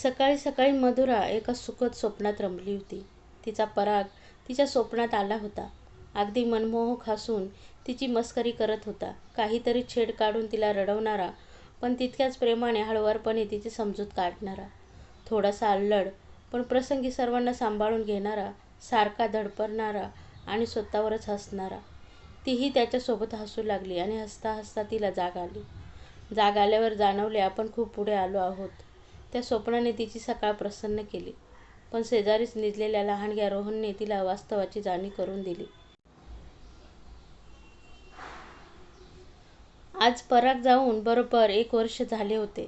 सकाळी सकाळी मधुरा एका सुखद स्वप्नात रमली होती. तिचा पराग तिच्या स्वप्नात आला होता. अगदी मनमोहक हसून तिची मस्करी करत होता. काहीतरी छेड काढून तिला रडवणारा, पण तितक्याच प्रेमाने हळुवारपणे तिची समजूत काढणारा. थोडासा अल्लड, पण प्रसंगी सर्वांना सांभाळून घेणारा, सारखा धडपडणारा आणि स्वतःवरच हसणारा. तीही त्याच्यासोबत हसू लागली आणि हसता हसता तिला जाग आली. जाग आल्यावर जाणवले आपण खूप पुढे आलो आहोत. त्या स्वप्नाने तिची सकाळ प्रसन्न केली, पण शेजारीच निजलेल्या लहानग्या रोहनने तिला वास्तवाची जाणीव करून दिली. आज पराग जाऊन बरोबर 1 वर्ष झाले होते.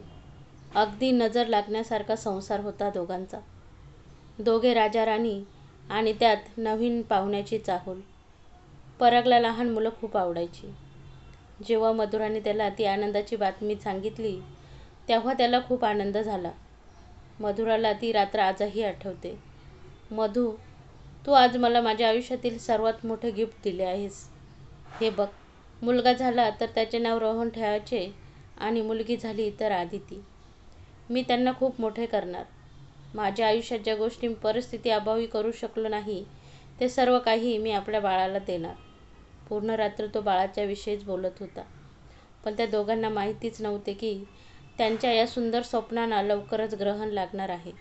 अगदी नजर लागण्यासारखा संसार होता दोघांचा. दोघे राजा राणी आणि त्यात नवीन पाहुण्याची चाहूल. परागला लहान मुलं खूप आवडायची. जेव्हा मधुराने त्याला ती आनंदाची बातमी सांगितली तेव्हा त्याला खूप आनंद झाला. मधुराला ती रात्र आजही आठवते. मधू, तू आज मला माझ्या आयुष्यातील सर्वात मोठे गिफ्ट दिले आहेस. हे बघ, मुलगा झाला तर त्याचे नाव रोहन ठेवायचे आणि मुलगी झाली तर आदिती. मी त्यांना खूप मोठे करणार. माझ्या आयुष्यात ज्या गोष्टी परिस्थिती अभावी करू शकलो नाही ते सर्व काही मी आपल्या बाळाला देणार. पूर्ण रात्र तो बाळाच्या विषयीच बोलत होता, पण त्या दोघांना माहितीच नव्हते की त्यांच्या या सुंदर स्वप्नांना लवकरच ग्रहण लागणार आहे.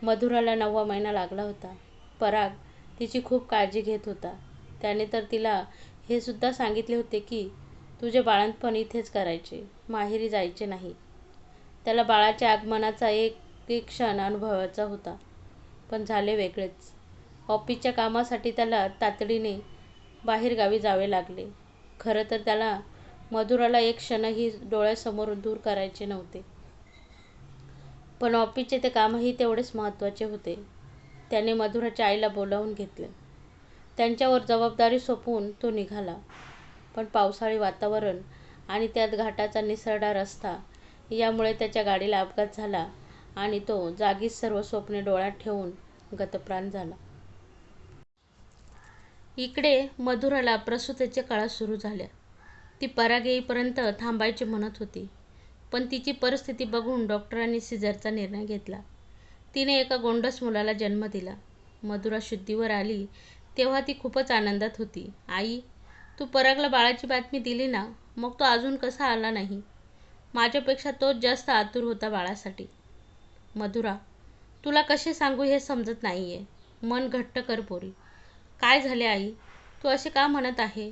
मधुराला 9वा महिना लागला होता. पराग तिची खूप काळजी घेत होता. त्याने तर तिला हे सुद्धा सांगितले होते की तुझे बाळंतपण इथेच करायचे, माहेरी जायचे नाही. त्याला बाळाच्या आगमनाचा एक एक क्षण अनुभवायचा होता, पण झाले वेगळेच. ऑफिसच्या कामासाठी त्याला तातडीने बाहेरगावी जावे लागले. खरं तर त्याला मधुराला एक क्षणही डोळ्यासमोरून दूर करायचे नव्हते, पण ऑफिसचे ते कामही तेवढेच महत्त्वाचे होते. त्याने मधुराच्या आईला बोलावून घेतले. त्यांच्यावर जबाबदारी सोपवून तो निघाला. पण पावसाळी वातावरण आणि त्यात घाटाचा निसरडा रस्ता यामुळे त्याच्या गाडीला अपघात झाला आणि तो जागीच सर्व स्वप्ने डोळ्यात ठेवून गतप्राण झाला. इकडे मधुराला प्रसूतीच्या काळा सुरू झाल्या. ती पराग येईपर्यंत थांबायचे म्हणत होती, पण तिची परिस्थिती बघून डॉक्टरांनी सिझरचा निर्णय घेतला. तिने एका गोंडस मुलाला जन्म दिला. मधुरा शुद्धीवर आली तेव्हा ती खूपच आनंदात होती. आई, तू परागला बाळाची बातमी दिली ना, मग तो अजून कसा आला नाही? माझ्यापेक्षा तोच जास्त आतुर होता बाळासाठी. मधुरा, तुला कसे सांगू हे समजत नाहीये. मन घट्ट कर पोरी. काय झाले आई? तू असे का म्हणत आहे?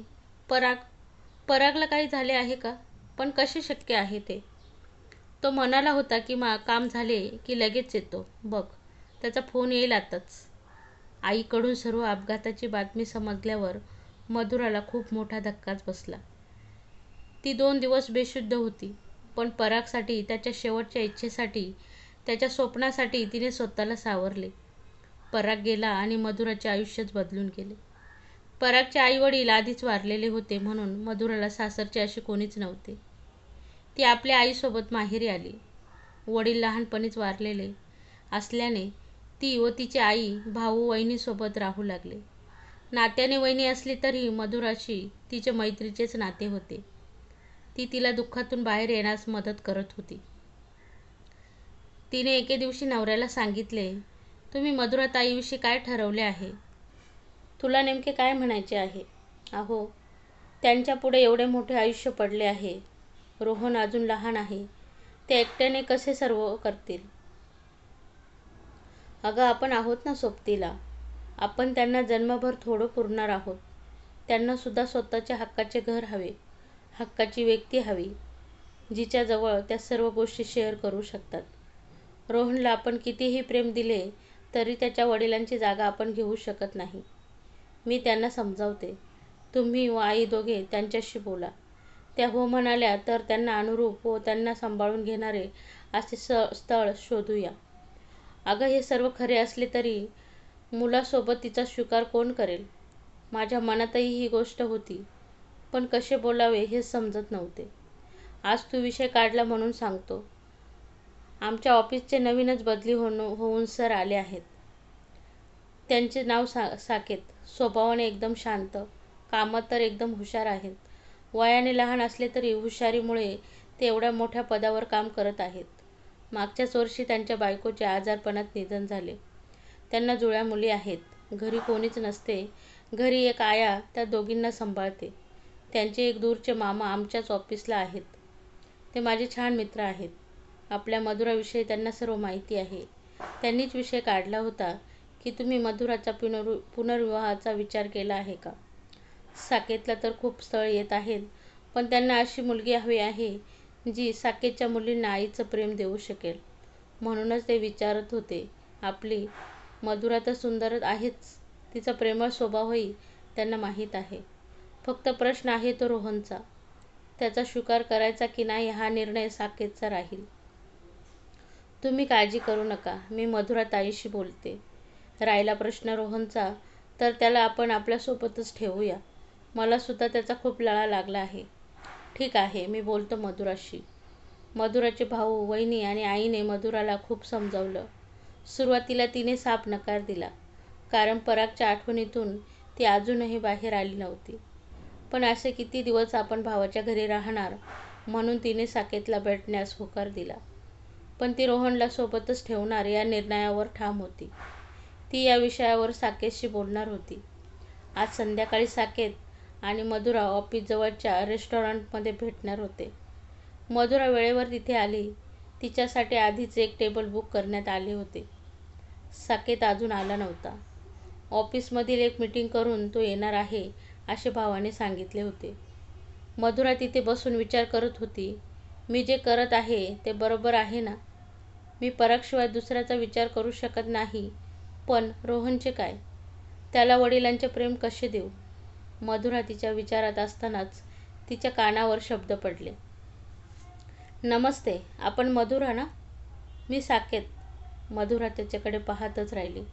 परागला काही झाले आहे का? पण कसे शक्य आहे ते? तो म्हणाला होता की काम झाले की लगेच येतो. बघ, त्याचा फोन येईल आताच. आईकडून सर्व अपघाताची बातमी समजल्यावर मधुराला खूप मोठा धक्काच बसला. ती 2 दिवस बेशुद्ध होती, पण परागसाठी, त्याच्या शेवटच्या इच्छेसाठी, त्याच्या स्वप्नासाठी तिने स्वतःला सावरले. पराग गेला आणि मधुराचे आयुष्यच बदलून गेले. परागचे आईवडील आधीच वारलेले होते, म्हणून मधुराला सासरचे असे कोणीच नव्हते. ती आपल्या आईसोबत माहेरी आली. वडील लहानपणीच वारलेले असल्याने ती व तिची आई भाऊ वहिनीसोबत राहू लागले. नात्याने वहिनी असली तरी मधुराशी तिचे मैत्रीचेच नाते होते. ती तिला दुःखातून बाहेर येण्यास मदत करत होती. तिने एके दिवशी नवऱ्याला सांगितले, तुम्ही मधुरा ताईविषयी काय ठरवले आहे? तुला नेमके काय म्हणायचे आहे? अहो, त्यांच्या पुढे एवढे मोठे आयुष्य पडले आहे. रोहन अजून लहान आहे. ते एकट्याने कसे सर्व करतील? अगं, आपण आहोत ना सोबतीला. आपण त्यांना जन्मभर थोडं पुरणार आहोत. त्यांना सुद्धा स्वतःच्या हक्काचे घर हवे, हक्काची व्यक्ती हवी, जिच्याजवळ त्या सर्व गोष्टी शेअर करू शकतात. रोहनला आपण कितीही प्रेम दिले तरी त्याच्या वडिलांची जागा आपण घेऊ शकत नाही. मी त्यांना समजावते. तुम्ही व आई दोघे त्यांच्याशी बोला. त्या हो म्हणाल्या तर त्यांना अनुरूप व त्यांना सांभाळून घेणारे असे स्थळ शोधूया. अगं, हे सर्व खरे असले तरी मुलासोबत तिचा स्वीकार कोण करेल? माझ्या मनातही ही गोष्ट होती, पण कसे बोलावे हेच समजत नव्हते. आज तू विषय काढला म्हणून सांगतो. आमच्या ऑफिसचे नवीनच बदली होऊन सर आले आहेत. त्यांचे नाव साकेत. स्वभावाने एकदम शांत, कामात तर एकदम हुशार आहेत. वयाने लहान असले तरी हुशारीमुळे ते एवढ्या मोठ्या पदावर काम करत आहेत. मागच्याच वर्षी त्यांच्या बायकोचे आजारपणात निधन झाले. त्यांना जुळ्या मुली आहेत. घरी कोणीच नसते. घरी एक आया त्या दोघींना सांभाळते. त्यांचे एक दूरचे मामा आमच्याच ऑफिसला आहेत. ते माझे छान मित्र आहेत. आपल्या मधुराविषयी त्यांना सर्व माहिती आहे. त्यांनीच विषय काढला होता की तुम्ही मधुराचा पुनर्विवाहाचा विचार केला आहे का? साकेतला तर खूप स्थळ येत आहेत, पण त्यांना अशी मुलगी हवी आहे जी साकेतच्या मुलींना आईचं प्रेम देऊ शकेल. म्हणूनच ते विचारत होते. आपली मधुरा तर सुंदर आहेच, तिचा प्रेमळ स्वभावही त्यांना माहीत आहे. फक्त प्रश्न आहे तो रोहनचा. त्याचा स्वीकार करायचा की नाही हा निर्णय साकेतचा राहील. तुम्ही काळजी करू नका, मी मधुरा ताईशी बोलते. राहिला प्रश्न रोहनचा, तर त्याला आपण आपल्यासोबतच ठेवूया. मला सुद्धा त्याचा खूप लळा लागला आहे. ठीक आहे, मी बोलतो मधुराशी. मधुराचे भाऊ, वहिनी आणि आईने मधुराला खूप समजावलं. सुरुवातीला तिने साफ नकार दिला, कारण परागच्या आठवणीतून ती अजूनही बाहेर आली नव्हती. पण असे किती दिवस आपण भावाच्या घरी राहणार, म्हणून तिने साकेतला भेटण्यास होकार दिला. पण ती रोहनला सोबतच ठेवणार या निर्णयावर ठाम होती. ती या विषयावर साकेतशी बोलणार होती. आज संध्याकाळी साकेत आणि मधुरा ऑफिसजवळच्या रेस्टॉरंटमध्ये भेटणार होते. मधुरा वेळेवर तिथे आली. तिच्यासाठी आधीच एक टेबल बुक करण्यात आले होते. साकेत अजून आला नव्हता. ऑफिसमधील एक मीटिंग करून तो येणार आहे असे भावाने सांगितले होते. मधुरा तिथे बसून विचार करत होती. मी जे करत आहे ते बरोबर आहे ना? मी परागशिवाय दुसऱ्याचा विचार करू शकत नाही. पण रोहनचे काय? त्याला वडिलांचे प्रेम कसे देऊ? मधुरा तिच्या विचारात असतानाच तिच्या कानावर शब्द पडले. नमस्ते, आपण मधुरा ना? मी साकेत. मधुरा त्याच्याकडे पाहतच राहिली,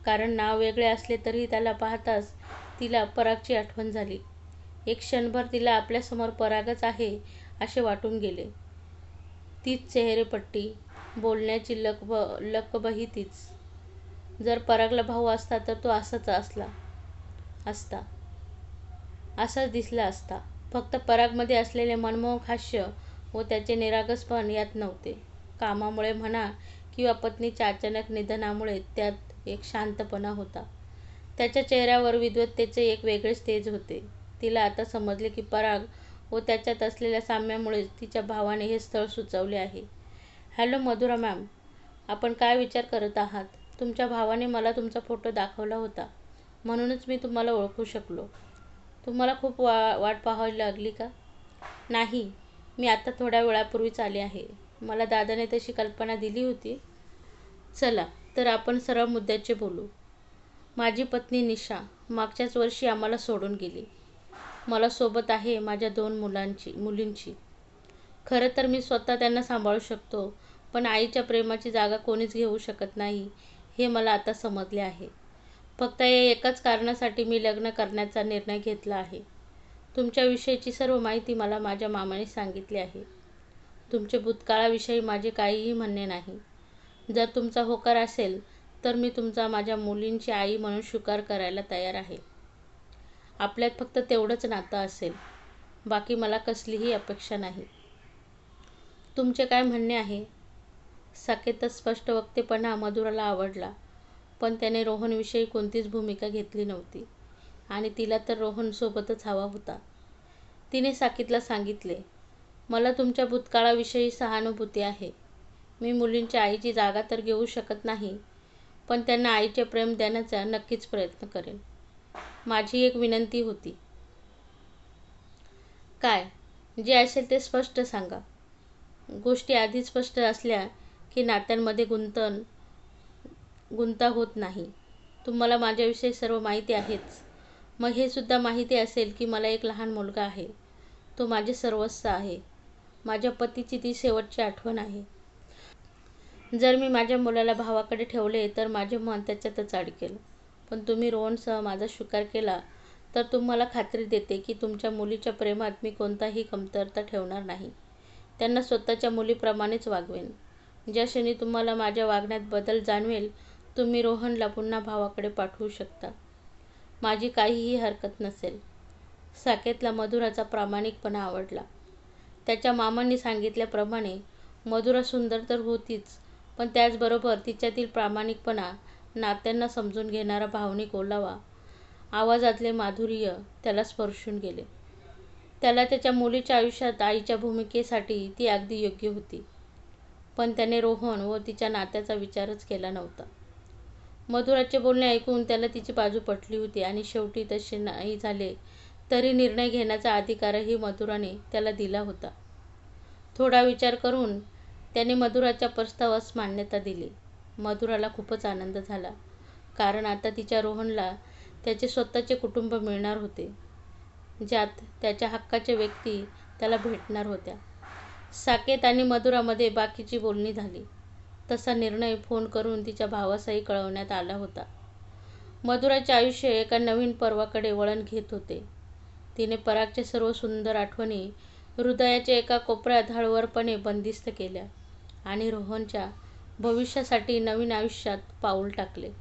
कारण नाव वेगळे असले तरी त्याला पाहताच तिला परागची आठवण झाली. एक क्षणभर तिला आपल्यासमोर परागच आहे असे वाटून गेले. तीच चेहरेपट्टी, बोलण्याची लकबही तीच. जर परागला भाऊ असता तर तो असाच असता, असाच दिसला असता. फक्त परागमध्ये असलेले मनमोहक हास्य व त्याचे निरागसपण यात नव्हते. कामामुळे म्हणा किंवा पत्नीच्या अचानक निधनामुळे त्यात एक शांतपणा होता. त्याच्या चेहऱ्यावर विद्वत्तेचे एक वेगळेच तेज होते. तिला आता समजले की पराग व त्याच्यात असलेल्या साम्यामुळेच तिच्या भावाने हे स्थळ सुचवले आहे. हॅलो मधुरा मॅम, आपण काय विचार करत आहात? तुमच्या भावाने मला तुमचा फोटो दाखवला होता, म्हणूनच मी तुम्हाला ओळखू शकलो. तुम्हाला खूप वाट पाहावी लागली का? नाही, मी आता थोड्या वेळापूर्वीच आले आहे. मला दादाने तशी कल्पना दिली होती. चला तर आपण सरळ मुद्द्याचे बोलू. माझी पत्नी निशा मागच्याच वर्षी आम्हाला सोडून गेली. मला सोबत आहे माझ्या 2 मुलींची. खरं तर मी स्वतः त्यांना सांभाळू शकतो, पण आईच्या प्रेमाची जागा कोणीच घेऊ शकत नाही हे मला आता समजले आहे. फक्त या एकाच कारणासाठी मी लग्न करण्याचा निर्णय घेतला आहे. तुमच्याविषयीची सर्व माहिती मला माझ्या मामाने सांगितली आहे. तुमचे भूतकाळाविषयी माझे काहीही म्हणणे नाही. जर तुमचा होकार असेल तर मी तुमचा माझ्या मुलींची आई म्हणून स्वीकार करायला तयार आहे. आपल्यात फक्त तेवढंच नातं असेल, बाकी मला कसलीही अपेक्षा नाही. तुमचे काय म्हणणे आहे? साकेतचा स्पष्ट वक्तेपणा मधुराला आवडला, पण त्याने रोहनविषयी कोणतीच भूमिका घेतली नव्हती आणि तिला तर रोहन सोबतच हवा होता. तिने साकेतला सांगितले, मला तुमच्या भूतकाळाविषयी सहानुभूती आहे. मी मुलींच्या आईची जागा तर घेऊ शकत नाही, पण त्यांना आईचे प्रेम देण्याचा नक्कीच प्रयत्न करेन. माझी एक विनंती होती. काय? जे असेल ते स्पष्ट सांगा. गोष्टी आधीच स्पष्ट असल्या की नात्यांमध्ये गुंता होत नाही. तुम्हाला माझ्याविषयी सर्व माहिती आहेच. मग हे सुद्धा माहिती असेल की मला एक लहान मुलगा आहे. तो माझे सर्वस्व आहे. माझ्या पतीची ती शेवटची आठवण आहे. जर मी माझ्या मुलाला भावाकडे ठेवले तर माझे मन त्याच्यातच अडकेल. पण तुम्ही रोहनसह माझा स्वीकार केला तर तुम्हाला खात्री देते की तुमच्या मुलीच्या प्रेमात मी कोणताही कमतरता ठेवणार नाही. त्यांना स्वतःच्या मुलीप्रमाणेच वागवेन. ज्या क्षणी तुम्हाला माझ्या वागण्यात बदल जाणवेल, तुम्ही रोहनला पुन्हा भावाकडे पाठवू शकता. माझी काहीही हरकत नसेल. साकेतला मधुराचा प्रामाणिकपणा आवडला. त्याच्या मामांनी सांगितल्याप्रमाणे मधुरा सुंदर तर होतीच, पण त्याचबरोबर तिच्यातील प्रामाणिकपणा, नात्यांना समजून घेणारा भावनिक ओलावा, आवाजातले माधुर्य त्याला स्पर्शून गेले. त्याला त्याच्या मुलीच्या आयुष्यात आईच्या भूमिकेसाठी ती अगदी योग्य होती. पण त्याने रोहन व तिच्या नात्याचा विचारच केला नव्हता. मधुराचे बोलणे ऐकून त्याला तिची बाजू पटली होती आणि शेवटी तसे नाही झाले तरी निर्णय घेण्याचा अधिकारही मधुराने त्याला दिला होता. थोडा विचार करून त्याने मधुराच्या प्रस्तावास मान्यता दिली. मधुराला खूपच आनंद झाला, कारण आता तिच्या रोहनला त्याचे स्वतःचे कुटुंब मिळणार होते, ज्यात त्याच्या हक्काच्या व्यक्ती त्याला भेटणार होत्या. साकेत आणि मधुरामध्ये बाकीची बोलणी झाली. तसा निर्णय फोन करून तिच्या भावासही कळवण्यात आला होता. मधुराचे आयुष्य एका नवीन पर्वाकडे वळण घेत होते. तिने परागच्या सर्व सुंदर आठवणी हृदयाच्या एका कोपऱ्यात हळुवारपणे बंदिस्त केल्या आणि रोहनच्या भविष्यासाठी नवीन आयुष्यात पाऊल टाकले.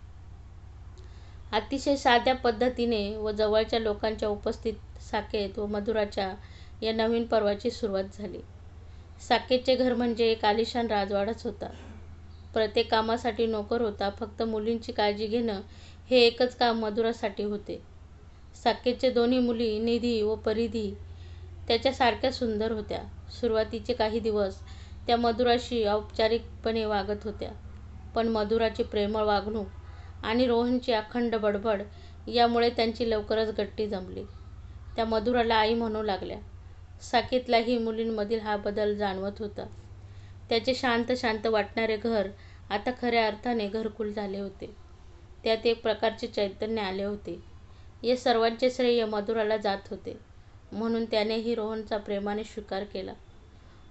अतिशय साध्या पद्धतीने व जवळच्या लोकांच्या उपस्थितीत साकेत व मधुराच्या या नवीन पर्वाची सुरुवात झाली. साकेतचे घर म्हणजे एक आलिशान राजवाडाच होता. प्रत्येक कामासाठी नोकर होता. फक्त मुलींची काळजी घेणं हे एकच काम मधुरासाठी होते. साकेतच्या दोन्ही मुली निधी व परिधी त्याच्यासारख्या सुंदर होत्या. सुरुवातीचे काही दिवस त्या मधुराशी औपचारिकपणे वागत होत्या, पण मधुराची प्रेमळ वागणूक आणि रोहनची अखंड बडबड यामुळे त्यांची लवकरच गट्टी जमली. त्या मधुराला आई म्हणू लागल्या. साकेतलाही मुलींमधील हा बदल जाणवत होता. त्याचे शांत शांत वाटणारे घर आता खऱ्या अर्थाने घरकुल झाले होते. त्यात एक प्रकारचे चैतन्य आले होते. या सर्वांचे श्रेय मधुराला जात होते, म्हणून त्यानेही रोहनचा प्रेमाने स्वीकार केला.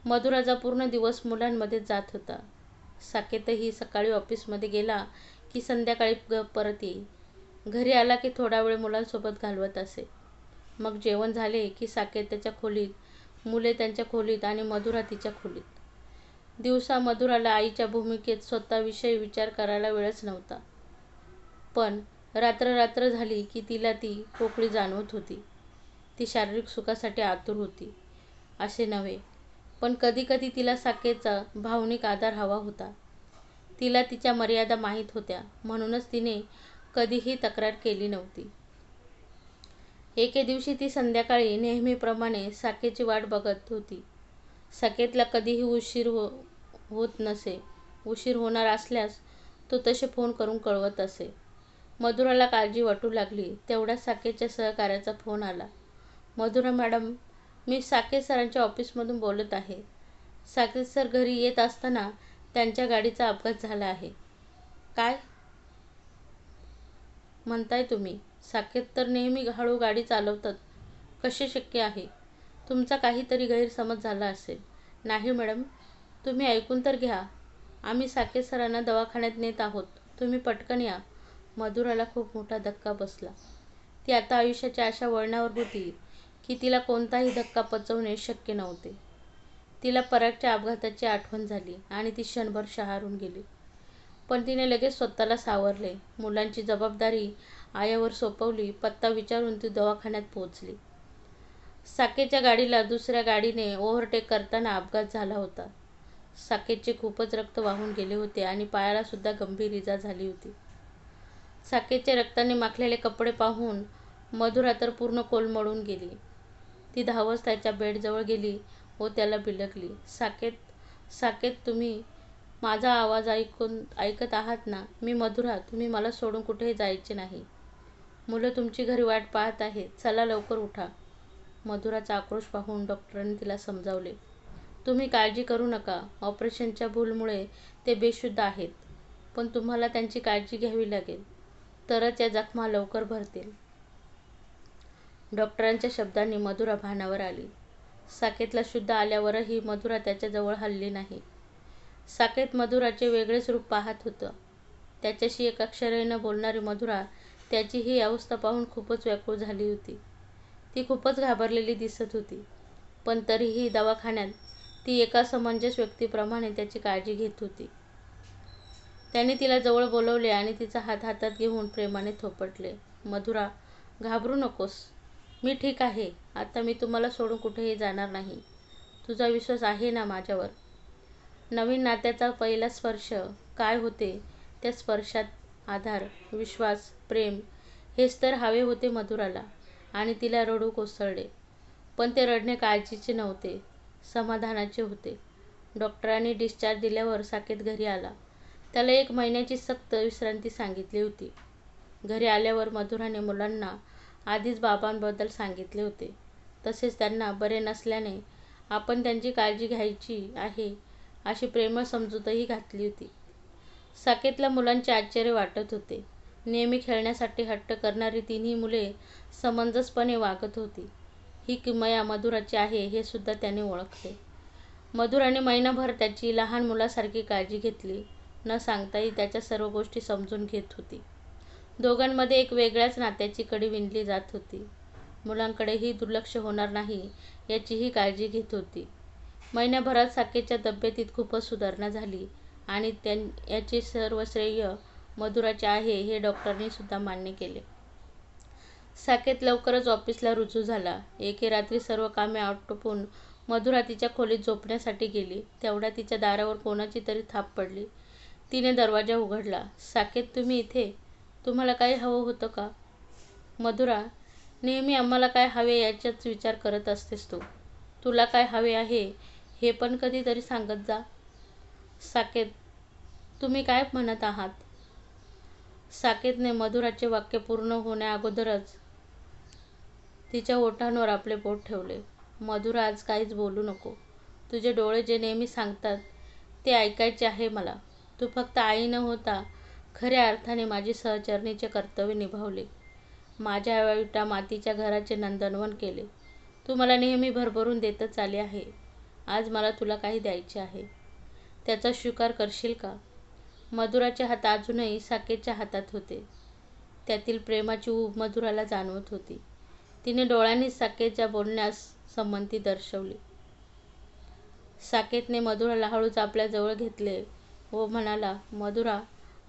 मधुराचा पूर्ण दिवस मुलांमध्येच जात होता. साकेतही सकाळी ऑफिसमध्ये गेला की संध्याकाळी परत येई. घरी आला की थोडा वेळ मुलांसोबत घालवत असे. मग जेवण झाले की साकेत त्याच्या खोलीत, मुले त्यांच्या खोलीत आणि मधुरा तिच्या खोलीत. दिवसा मधुराला आईच्या भूमिकेत स्वतःविषयी विचार करायला वेळच नव्हता. पण रात्र झाली की तिला ती पोकळी जाणवत होती. ती शारीरिक सुखासाठी आतुर होती असे नव्हे, पण कधी कधी तिला साकेतचा भावनिक आधार हवा होता. तिला तिच्या मर्यादा माहीत होत्या, म्हणूनच तिने कधीही तक्रार केली नव्हती. एके दिवशी ती संध्याकाळी नेहमीप्रमाणे साकेतची वाट बघत होती. साकेतला कधीही उशीर होत नसे. उशीर होणार असल्यास तो तसे फोन करून कळवत असे. मधुराला काळजी वाटू लागली. तेवढ्यात साकेतच्या सहकाऱ्याचा फोन आला. मधुरा मॅडम, मी साकेत सरांच्या ऑफिसमधून बोलत आहे. साकेत सर घरी येत असताना त्यांच्या गाडीचा अपघात झाला आहे. काय म्हणताय तुम्ही? साकेत तर नेहमी हळू गाडी चालवतात. कसे शक्य आहे? तुमचा काहीतरी गैरसमज झाला असेल. नाही मॅडम, तुम्ही ऐकून तर घ्या. आम्ही साकेत सरांना दवाखान्यात नेत आहोत. तुम्ही पटकन या. मधुराला खूप मोठा धक्का बसला. ती आता आयुष्याच्या अशा वळणावर होती की तिला कोणताही धक्का पचवणे शक्य नव्हते. तिला परागच्या अपघाताची आठवण झाली आणि ती क्षणभर शहारून गेली. पण तिने लगेच स्वतःला सावरले. मुलांची जबाबदारी आयावर सोपवली. पत्ता विचारून ती दवाखान्यात पोहोचली. साकेतच्या गाडीला दुसऱ्या गाडीने ओव्हरटेक करताना अपघात झाला होता. साकेतचे खूपच रक्त वाहून गेले होते आणि पायाला सुद्धा गंभीर इजा झाली होती. साकेतचे रक्ताने माखलेले कपडे पाहून मधुरा तर पूर्ण कोलमडून गेली. ती धावत त्याच्या बेडजवळ गेली व त्याला बिलगली. साकेत, साकेत, तुम्ही माझा आवाज ऐकत आहात ना? मी मधुरा. तुम्ही मला सोडून कुठेही जायचे नाही. मुलं तुमची घरी वाट पाहत आहेत. चला लवकर उठा. मधुराचा आक्रोश पाहून डॉक्टरांनी तिला समजावले. तुम्ही काळजी करू नका. ऑपरेशनच्या भूलमुळे ते बेशुद्ध आहेत, पण तुम्हाला त्यांची काळजी घ्यावी लागेल, तरच या जखमा लवकर भरतील. डॉक्टरांच्या शब्दांनी मधुरा भानावर आली. साकेतला शुद्ध आल्यावरही मधुरा त्याच्याजवळ हलली नाही. साकेत मधुराचे वेगळेच रूप पाहत होतं. त्याच्याशी एक अक्षरही न बोलणारी मधुरा त्याची ही अवस्था पाहून खूपच व्याकुळ झाली होती. ती खूपच घाबरलेली दिसत होती, पण तरीही दवाखान्यात ती एका समंजस व्यक्तीप्रमाणे त्याची काळजी घेत होती. त्याने तिला जवळ बोलवले आणि तिचा हात हातात घेऊन प्रेमाने थोपटले. मधुरा, घाबरू नकोस. मी ठीक आहे. आता मी तुम्हाला सोडून कुठेही जाणार नाही. तुझा विश्वास आहे ना माझ्यावर? नवीन नात्याचा पहिला स्पर्श काय होते, त्या स्पर्शात आधार, विश्वास, प्रेम हेच तर हवे होते मधुराला. आणि तिला रडू कोसळले. पण ते रडणे काळजीचे नव्हते, समाधानाचे होते. डॉक्टरांनी डिस्चार्ज दिल्यावर साकेत घरी आला. त्याला 1 महिन्याची सक्त विश्रांती सांगितली होती. घरी आल्यावर मधुराने मुलांना आधीच बाबांबद्दल सांगितले होते. तसेच त्यांना बरे नसल्याने आपण त्यांची काळजी घ्यायची आहे अशी प्रेमळ समजूतही घातली होती. साकेतला मुलांचे आश्चर्य वाटत होते. नेहमी खेळण्यासाठी हट्ट करणारी तिन्ही मुले समंजसपणे वागत होती. ही किमया मधुराची आहे हे सुद्धा त्याने ओळखले. मधुराने महिनाभर त्याची लहान मुलासारखी काळजी घेतली. न सांगताही त्याच्या सर्व गोष्टी समजून घेत होती. दोघांमध्ये एक वेगळ्याच नात्याची कडी विणली जात होती. मुलांकडेही दुर्लक्ष होणार नाही याचीही काळजी घेत होती. महिन्याभरात साकेतच्या तब्येतीत खूपच सुधारणा झाली आणि याचे सर्व श्रेय मधुराचे आहे हे डॉक्टरांनी सुद्धा मान्य केले. साकेत लवकरच ऑफिसला रुजू झाला. एके रात्री सर्व कामे आटोपून मधुरा तिच्या खोलीत झोपण्यासाठी गेली. तेवढ्या तिच्या दारावर कोणाची तरी थाप पडली. तिने दरवाजा उघडला. साकेत, तुम्ही इथे? तुम्हाला काही हवं होतं का? मधुरा, नेहमी आम्हाला काय हवे याचाच विचार करत असतेस तू. तुला काय हवे आहे हे पण कधीतरी सांगत जा. साकेत, तुम्ही काय म्हणत आहात? साकेतने मधुराचे वाक्य पूर्ण होण्याअगोदरच तिच्या ओठांवर आपले बोट ठेवले. मधुरा, आज काहीच बोलू नको. तुझे डोळे जे नेहमी सांगतात ते ऐकायचे आहे मला. तू फक्त आई न होता खऱ्या अर्थाने माझी सहचरणीचे कर्तव्य निभावले. माझ्या विटा मातीच्या घराचे नंदनवन केले. तू मला नेहमी भरभरून देतच आली आहे. आज मला तुला काही द्यायचे आहे. त्याचा स्वीकार करशील का? मधुराचे हात अजूनही साकेतच्या हातात होते. त्यातील प्रेमाची ऊब मधुराला जाणवत होती. तिने डोळ्यांनीच साकेतच्या बोलण्यास संमती दर्शवली. साकेतने मधुराला हळूच आपल्या जवळ घेतले व म्हणाला, मधुरा,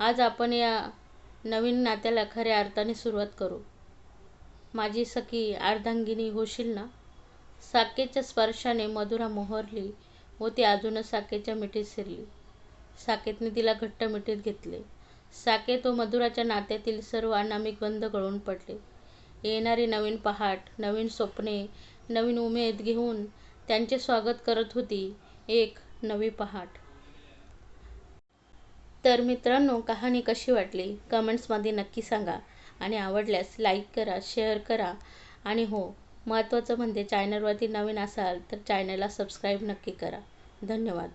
आज आपण या नवीन नात्याला खऱ्या अर्थाने सुरुवात करू. माझी सखी अर्धांगिनी होशील ना? साकेतच्या स्पर्शाने मधुरा मोहरली व ती अजूनच साकेतच्या मिठीत शिरली. साकेतने तिला घट्ट मिठीत घेतले. साकेत व मधुराच्या नात्यातील सर्व अनामिक बंध गळून पडले. येणारी नवीन पहाट, नवीन स्वप्ने, नवीन उमेद घेऊन त्यांचे स्वागत करत होती एक नवी पहाट. तर मित्रांनो, कहाणी कशी वाटली कमेंट्समध्ये नक्की सांगा आणि आवडल्यास लाईक करा, शेअर करा आणि हो, महत्त्वाचं म्हणजे चॅनलवरती नवीन असाल तर चॅनलला सबस्क्राईब नक्की करा. धन्यवाद.